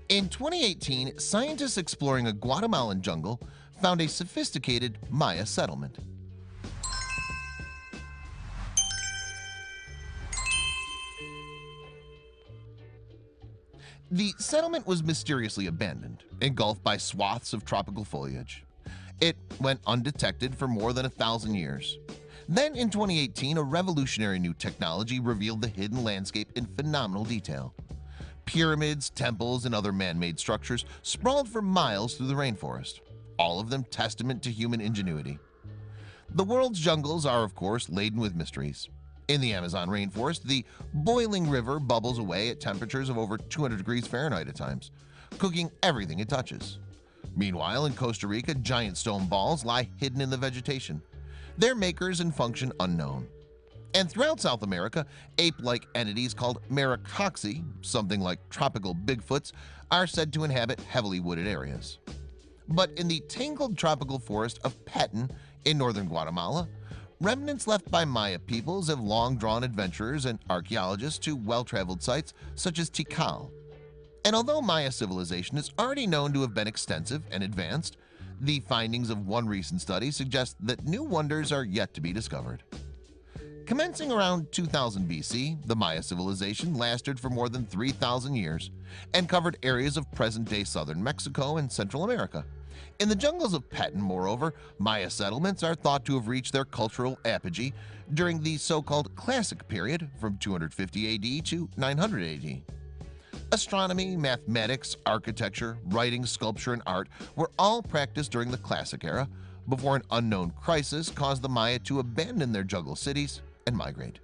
In 2018, scientists exploring a Guatemalan jungle found a sophisticated Maya settlement. The settlement was mysteriously abandoned, engulfed by swaths of tropical foliage. It went undetected for more than 1,000 years. Then in 2018, a revolutionary new technology revealed the hidden landscape in phenomenal detail. Pyramids, temples, and other man-made structures sprawled for miles through the rainforest, all of them testament to human ingenuity. The world's jungles are, of course, laden with mysteries. In the Amazon rainforest, the boiling river bubbles away at temperatures of over 200 degrees Fahrenheit at times, cooking everything it touches. Meanwhile, in Costa Rica, giant stone balls lie hidden in the vegetation, their makers and function unknown. And throughout South America, ape-like entities called maricoxi, something like tropical Bigfoots, are said to inhabit heavily wooded areas. But in the tangled tropical forest of Petén in northern Guatemala, remnants left by Maya peoples have long drawn adventurers and archaeologists to well-traveled sites such as Tikal. And although Maya civilization is already known to have been extensive and advanced, the findings of one recent study suggest that new wonders are yet to be discovered. Commencing around 2000 BC, the Maya civilization lasted for more than 3,000 years and covered areas of present-day southern Mexico and Central America. In the jungles of Petén, moreover, Maya settlements are thought to have reached their cultural apogee during the so-called Classic period from 250 AD to 900 AD. Astronomy, mathematics, architecture, writing, sculpture, and art were all practiced during the Classic era before an unknown crisis caused the Maya to abandon their jungle cities and migrate.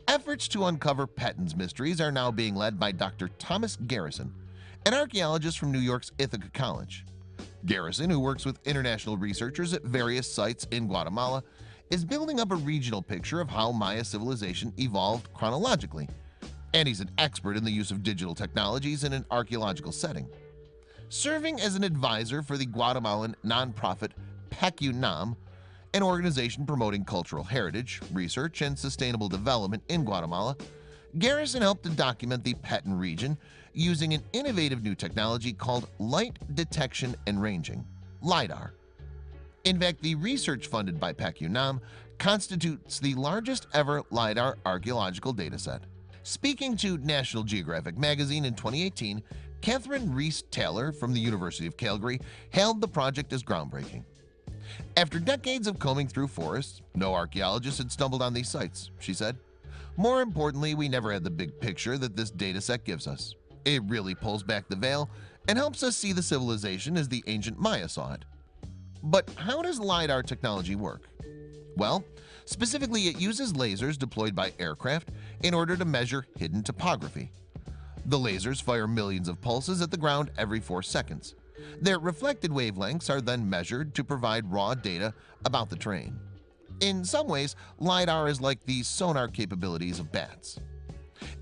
Efforts to uncover Petén's mysteries are now being led by Dr. Thomas Garrison, an archaeologist from New York's Ithaca College. Garrison, who works with international researchers at various sites in Guatemala, is building up a regional picture of how Maya civilization evolved chronologically, and he's an expert in the use of digital technologies in an archaeological setting. Serving as an advisor for the Guatemalan nonprofit PACUNAM, an organization promoting cultural heritage, research, and sustainable development in Guatemala, Garrison helped to document the Petén region using an innovative new technology called light detection and ranging, LIDAR. In fact, the research funded by PACUNAM constitutes the largest ever LIDAR archaeological dataset. Speaking to National Geographic magazine in 2018, Catherine Reese-Taylor from the University of Calgary hailed the project as groundbreaking. After decades of combing through forests, no archaeologists had stumbled on these sites, she said. More importantly, we never had the big picture that this dataset gives us. It really pulls back the veil and helps us see the civilization as the ancient Maya saw it. But how does LIDAR technology work? Well, specifically, it uses lasers deployed by aircraft in order to measure hidden topography. The lasers fire millions of pulses at the ground every 4 seconds. Their reflected wavelengths are then measured to provide raw data about the terrain. In some ways, LIDAR is like the sonar capabilities of bats.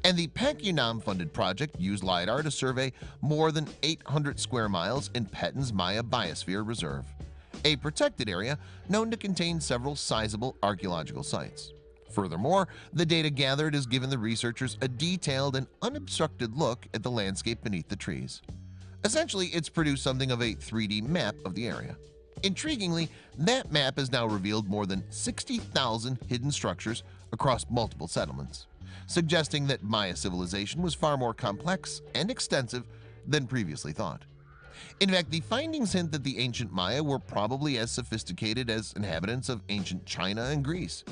And the PACUNAM-funded project used LIDAR to survey more than 800 square miles in Petén's Maya Biosphere Reserve, a protected area known to contain several sizable archaeological sites. Furthermore, the data gathered has given the researchers a detailed and unobstructed look at the landscape beneath the trees. Essentially, it's produced something of a 3D map of the area. Intriguingly, that map has now revealed more than 60,000 hidden structures across multiple settlements, suggesting that Maya civilization was far more complex and extensive than previously thought. In fact, the findings hint that the ancient Maya were probably as sophisticated as inhabitants of ancient China and Greece.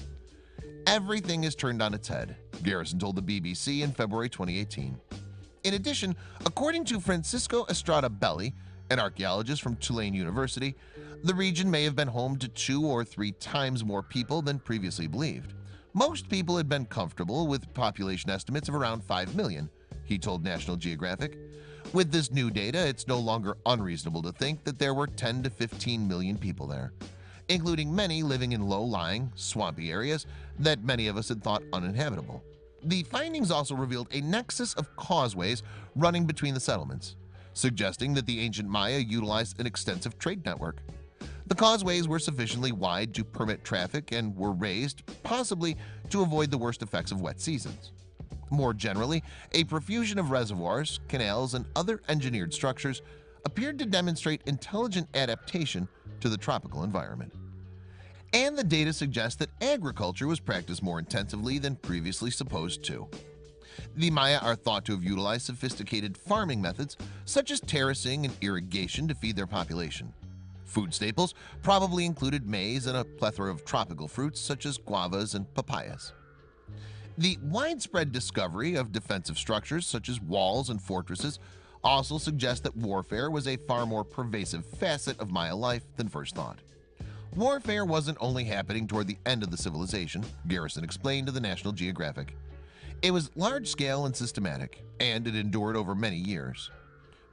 Everything is turned on its head, Garrison told the BBC in February 2018. In addition, according to Francisco Estrada Belli, an archaeologist from Tulane University, the region may have been home to 2 or 3 times more people than previously believed. Most people had been comfortable with population estimates of around 5 million, he told National Geographic. With this new data, it's no longer unreasonable to think that there were 10 to 15 million people there, including many living in low-lying, swampy areas that many of us had thought uninhabitable. The findings also revealed a nexus of causeways running between the settlements, suggesting that the ancient Maya utilized an extensive trade network. The causeways were sufficiently wide to permit traffic and were raised, possibly to avoid the worst effects of wet seasons. More generally, a profusion of reservoirs, canals, and other engineered structures appeared to demonstrate intelligent adaptation to the tropical environment. And the data suggests that agriculture was practiced more intensively than previously supposed to. The Maya are thought to have utilized sophisticated farming methods such as terracing and irrigation to feed their population. Food staples probably included maize and a plethora of tropical fruits such as guavas and papayas. The widespread discovery of defensive structures such as walls and fortresses also suggests that warfare was a far more pervasive facet of Maya life than first thought. Warfare wasn't only happening toward the end of the civilization, Garrison explained to the National Geographic. It was large-scale and systematic, and it endured over many years.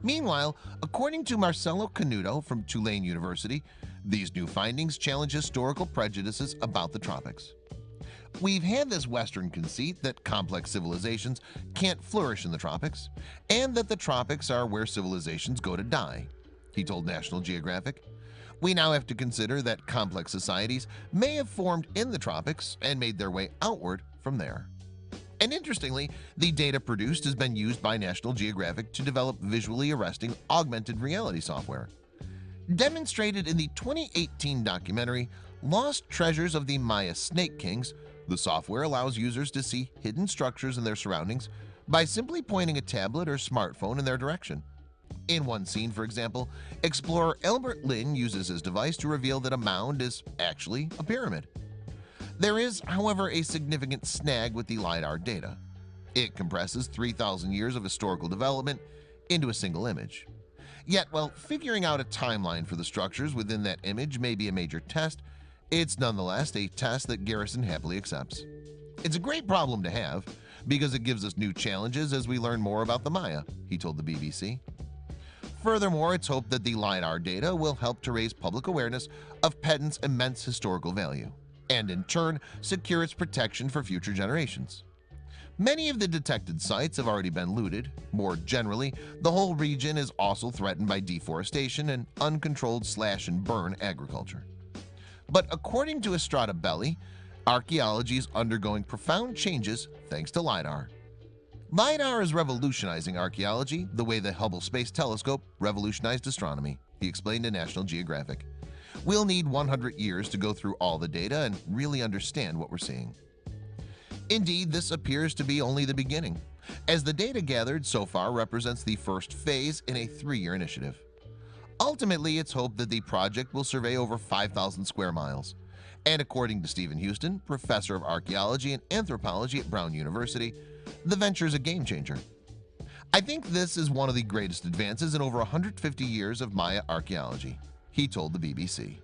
Meanwhile, according to Marcelo Canuto from Tulane University, these new findings challenge historical prejudices about the tropics. We've had this Western conceit that complex civilizations can't flourish in the tropics, and that the tropics are where civilizations go to die, he told National Geographic. We now have to consider that complex societies may have formed in the tropics and made their way outward from there. And interestingly, the data produced has been used by National Geographic to develop visually arresting augmented reality software. Demonstrated in the 2018 documentary Lost Treasures of the Maya Snake Kings, the software allows users to see hidden structures in their surroundings by simply pointing a tablet or smartphone in their direction. In one scene, for example, explorer Albert Lin uses his device to reveal that a mound is actually a pyramid. There is, however, a significant snag with the lidar data. It compresses 3,000 years of historical development into a single image. Yet, while figuring out a timeline for the structures within that image may be a major test, it's nonetheless a test that Garrison happily accepts. It's a great problem to have because it gives us new challenges as we learn more about the Maya, he told the BBC. Furthermore, it's hoped that the lidar data will help to raise public awareness of Petten's immense historical value, and in turn secure its protection for future generations. Many of the detected sites have already been looted. More generally, the whole region is also threatened by deforestation and uncontrolled slash and burn agriculture. But according to Estrada Belli, archaeology is undergoing profound changes thanks to LiDAR. LiDAR is revolutionizing archaeology the way the Hubble Space Telescope revolutionized astronomy, he explained to National Geographic. We'll need 100 years to go through all the data and really understand what we're seeing. Indeed, this appears to be only the beginning, as the data gathered so far represents the first phase in a 3-year initiative. Ultimately, it's hoped that the project will survey over 5,000 square miles. And according to Stephen Houston, professor of archaeology and anthropology at Brown University, the venture is a game changer. I think this is one of the greatest advances in over 150 years of Maya archaeology, he told the BBC.